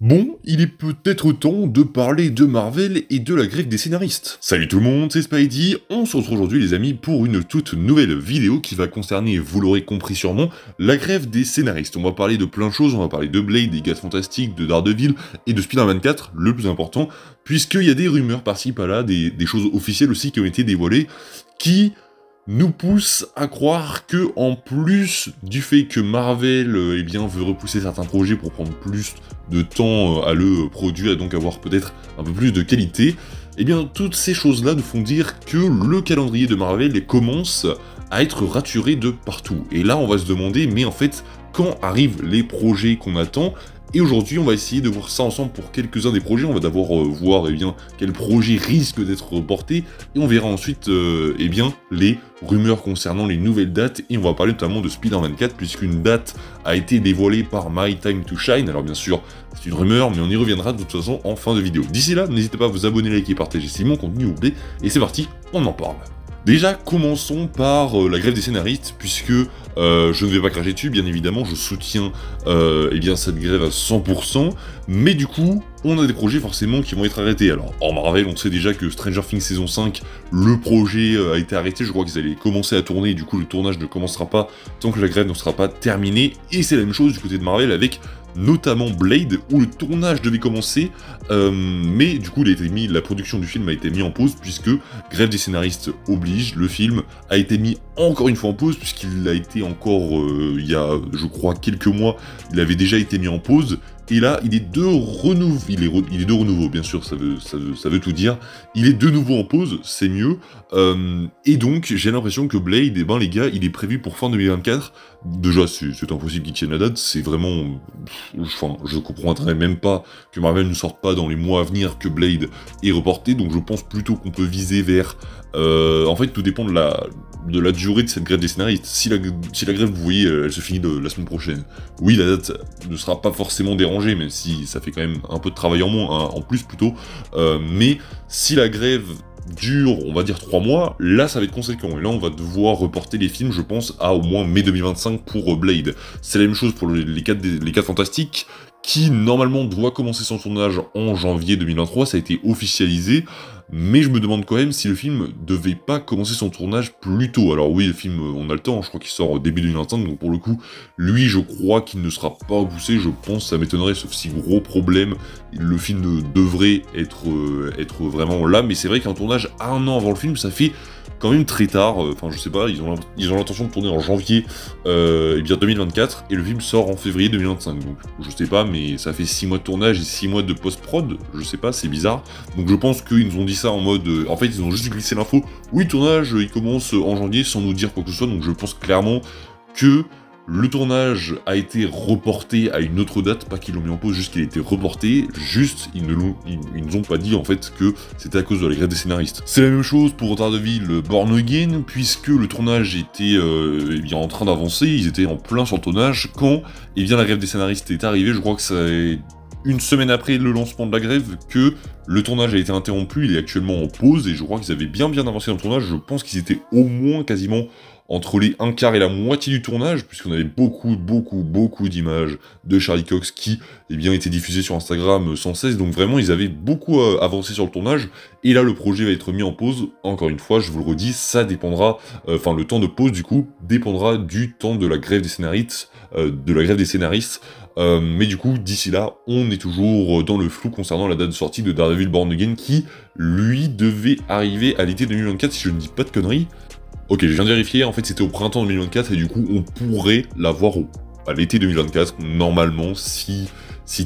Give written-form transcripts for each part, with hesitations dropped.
Bon, il est peut-être temps de parler de Marvel et de la grève des scénaristes. Salut tout le monde, c'est Spidey, on se retrouve aujourd'hui les amis pour une toute nouvelle vidéo qui va concerner, vous l'aurez compris sûrement, la grève des scénaristes. On va parler de plein de choses, on va parler de Blade, des 4 Fantastiques, de Daredevil et de Spider-Man 4, le plus important, puisqu'il y a des rumeurs par-ci par-là, des choses officielles aussi qui ont été dévoilées, qui nous pousse à croire que, en plus du fait que Marvel eh bien, veut repousser certains projets pour prendre plus de temps à le produire et donc avoir peut-être un peu plus de qualité, eh bien toutes ces choses-là nous font dire que le calendrier de Marvel commence à être raturé de partout. Et là on va se demander, mais en fait, quand arrivent les projets qu'on attend? Et aujourd'hui, on va essayer de voir ça ensemble pour quelques-uns des projets. On va d'abord voir eh bien, quels projets risquent d'être reportés, et on verra ensuite eh bien, les rumeurs concernant les nouvelles dates, et on va parler notamment de Spider-Man 4, puisqu'une date a été dévoilée par My Time to Shine. Alors bien sûr, c'est une rumeur, mais on y reviendra de toute façon en fin de vidéo. D'ici là, n'hésitez pas à vous abonner, liker et partager si mon contenu vous plaît, et c'est parti, on en parle. Déjà, commençons par la grève des scénaristes, puisque je ne vais pas cracher dessus, bien évidemment, je soutiens eh bien, cette grève à 100%, mais du coup, on a des projets forcément qui vont être arrêtés. Alors, en Marvel, on sait déjà que Stranger Things saison 5, le projet a été arrêté, je crois qu'ils allaient commencer à tourner, et du coup, le tournage ne commencera pas tant que la grève ne sera pas terminée, et c'est la même chose du côté de Marvel avec notamment Blade, où le tournage devait commencer, mais du coup la production du film a été mise en pause, puisque grève des scénaristes oblige, le film a été mis encore une fois en pause, puisqu'il a été encore, il y a je crois quelques mois, il avait déjà été mis en pause, et là il est de renouveau, il est de renouveau, bien sûr, ça veut tout dire, il est de nouveau en pause, c'est mieux, et donc j'ai l'impression que Blade, eh ben les gars, il est prévu pour fin 2024, déjà c'est impossible qu'ils tiennent la date, c'est vraiment... Enfin, je comprendrais même pas que Marvel ne sorte pas dans les mois à venir que Blade est reporté, donc je pense plutôt qu'on peut viser vers... en fait, tout dépend de la durée de cette grève des scénaristes. Si la grève, vous voyez, elle se finit la semaine prochaine, oui, la date ne sera pas forcément dérangée, même si ça fait quand même un peu de travail en moins, hein, en plus plutôt, mais si la grève dure, on va dire 3 mois, là ça va être conséquent, et là on va devoir reporter les films, je pense, à au moins mai 2025 pour Blade. C'est la même chose pour les 4 Fantastiques, qui normalement doit commencer son tournage en janvier 2023, ça a été officialisé, mais je me demande quand même si le film devait pas commencer son tournage plus tôt. Alors oui, le film, on a le temps, je crois qu'il sort début 2025, donc pour le coup, lui, je crois qu'il ne sera pas repoussé, je pense, ça m'étonnerait, sauf si gros problème, le film devrait être vraiment là, mais c'est vrai qu'un tournage 1 an avant le film, ça fait quand même très tard, enfin je sais pas, ils ont l'intention de tourner en janvier eh bien 2024, et le film sort en février 2025, donc je sais pas, mais ça fait 6 mois de tournage et 6 mois de post-prod, je sais pas, c'est bizarre, donc je pense qu'ils nous ont dit ça en mode, en fait ils ont juste glissé l'info, oui le tournage il commence en janvier sans nous dire quoi que ce soit, donc je pense clairement que le tournage a été reporté à une autre date, pas qu'ils l'ont mis en pause, juste qu'il a été reporté, juste ils nous ont pas dit en fait que c'était à cause de la grève des scénaristes. C'est la même chose pour Daredevil Born Again, puisque le tournage était eh bien, en train d'avancer, ils étaient en plein sur le tournage, quand eh bien, la grève des scénaristes est arrivée, je crois que ça est une semaine après le lancement de la grève, que le tournage a été interrompu, il est actuellement en pause, et je crois qu'ils avaient bien avancé dans le tournage, je pense qu'ils étaient au moins quasiment entre les 1/4 et la moitié du tournage, puisqu'on avait beaucoup d'images de Charlie Cox qui eh bien, étaient diffusées sur Instagram sans cesse, donc vraiment ils avaient beaucoup avancé sur le tournage, et là le projet va être mis en pause, encore une fois, je vous le redis, ça dépendra, enfin le temps de pause du coup, dépendra du temps de la grève des scénaristes, mais du coup, d'ici là, on est toujours dans le flou concernant la date de sortie de Daredevil Born Again, qui, lui, devait arriver à l'été 2024, si je ne dis pas de conneries. Ok, je viens de vérifier, en fait c'était au printemps 2024, et du coup on pourrait l'avoir à l'été 2024, normalement, si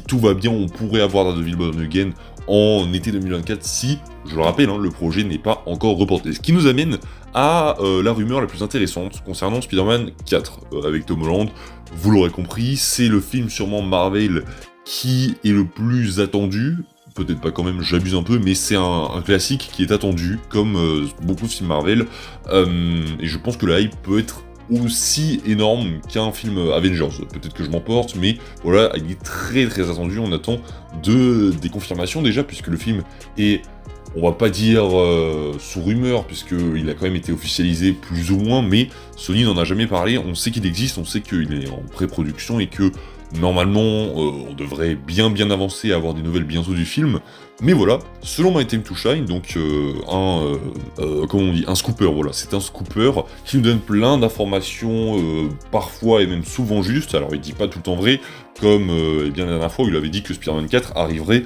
tout va bien, on pourrait avoir Daredevil Born Again en été 2024, si, je le rappelle, hein, le projet n'est pas encore reporté. Ce qui nous amène à la rumeur la plus intéressante concernant Spider-Man 4, avec Tom Holland, vous l'aurez compris, c'est le film sûrement Marvel qui est le plus attendu, peut-être pas quand même, j'abuse un peu, mais c'est un classique qui est attendu, comme beaucoup de films Marvel, et je pense que la hype peut être aussi énorme qu'un film Avengers. Peut-être que je m'emporte, mais voilà, il est très attendu, on attend des confirmations déjà, puisque le film est, on va pas dire sous rumeur, puisqu'il a quand même été officialisé plus ou moins, mais Sony n'en a jamais parlé, on sait qu'il existe, on sait qu'il est en pré-production, et que Normalement, on devrait bien avancer à avoir des nouvelles bientôt du film. Mais voilà, selon My Time to Shine, donc comment on dit, un scooper, voilà, c'est un scooper qui nous donne plein d'informations, parfois et même souvent justes, alors il dit pas tout le temps vrai, comme eh bien la dernière fois où il avait dit que Spider-Man 4 arriverait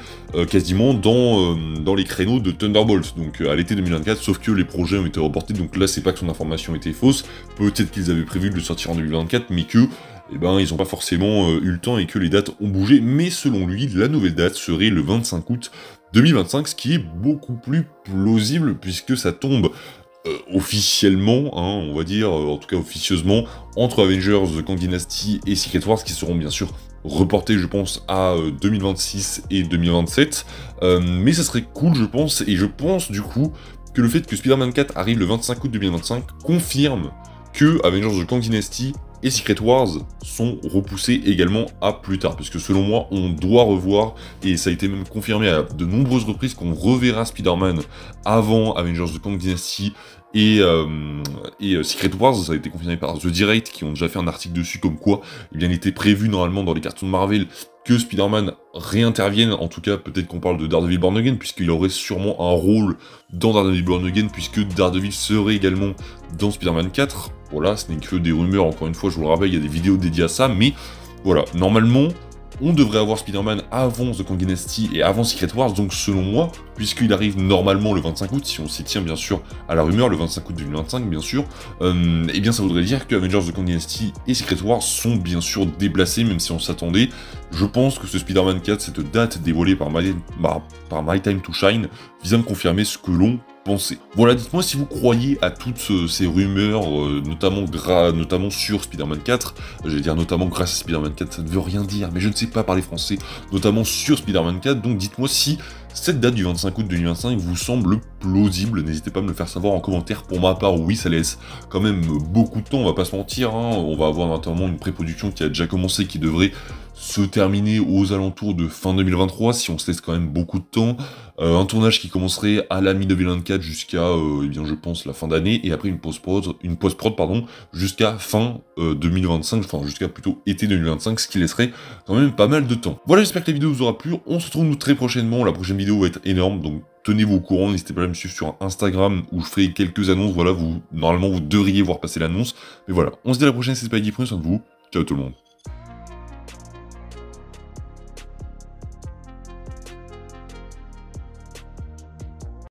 quasiment dans les créneaux de Thunderbolt, donc à l'été 2024, sauf que les projets ont été reportés, donc là c'est pas que son information était fausse, peut-être qu'ils avaient prévu de le sortir en 2024, mais que eh ben, ils n'ont pas forcément eu le temps et que les dates ont bougé, mais selon lui, la nouvelle date serait le 25 août 2025, ce qui est beaucoup plus plausible, puisque ça tombe officiellement, hein, on va dire, en tout cas officieusement, entre Avengers, The Kang Dynasty et Secret Wars, qui seront bien sûr reportés, je pense, à 2026 et 2027, mais ça serait cool, je pense, et je pense, du coup, que le fait que Spider-Man 4 arrive le 25 août 2025 confirme que Avengers The Kang Dynasty et Secret Wars sont repoussés également à plus tard, parce que selon moi, on doit revoir, et ça a été même confirmé à de nombreuses reprises, qu'on reverra Spider-Man avant Avengers The Kang Dynasty et Secret Wars. Ça a été confirmé par The Direct, qui ont déjà fait un article dessus, comme quoi eh bien, il était prévu normalement dans les cartons de Marvel que Spider-Man réintervienne, en tout cas peut-être qu'on parle de Daredevil Born Again, puisqu'il aurait sûrement un rôle dans Daredevil Born Again, puisque Daredevil serait également dans Spider-Man 4, voilà, ce n'est que des rumeurs, encore une fois, je vous le rappelle, il y a des vidéos dédiées à ça, mais voilà, normalement, on devrait avoir Spider-Man avant The Kang Dynasty et avant Secret Wars, donc selon moi, puisqu'il arrive normalement le 25 août, si on s'y tient bien sûr à la rumeur, le 25 août 2025 bien sûr, et bien ça voudrait dire que Avengers The Kang Dynasty et Secret Wars sont bien sûr déplacés, même si on s'attendait. Je pense que ce Spider-Man 4, cette date dévoilée par My Time to Shine, vient de confirmer ce que l'on pensait. Voilà, dites-moi si vous croyez à toutes ces rumeurs, notamment sur Spider-Man 4, j'allais dire notamment grâce à Spider-Man 4, ça ne veut rien dire, mais je ne sais pas parler français, notamment sur Spider-Man 4, donc dites-moi si cette date du 25 août 2025 vous semble plausible, n'hésitez pas à me le faire savoir en commentaire. Pour ma part, oui, ça laisse quand même beaucoup de temps, on va pas se mentir, hein. On va avoir notamment une pré-production qui a déjà commencé, qui devrait se terminer aux alentours de fin 2023, si on se laisse quand même beaucoup de temps, un tournage qui commencerait à la mi-2024 jusqu'à, eh bien je pense, la fin d'année, et après une post-prod, jusqu'à fin 2025, enfin jusqu'à plutôt été 2025, ce qui laisserait quand même pas mal de temps. Voilà, j'espère que la vidéo vous aura plu, on se retrouve nous très prochainement, la prochaine vidéo va être énorme, donc tenez-vous au courant, n'hésitez pas à me suivre sur Instagram où je ferai quelques annonces, voilà, normalement vous devriez voir passer l'annonce, mais voilà, on se dit à la prochaine, c'est Spidey, prenez soin de vous, ciao tout le monde.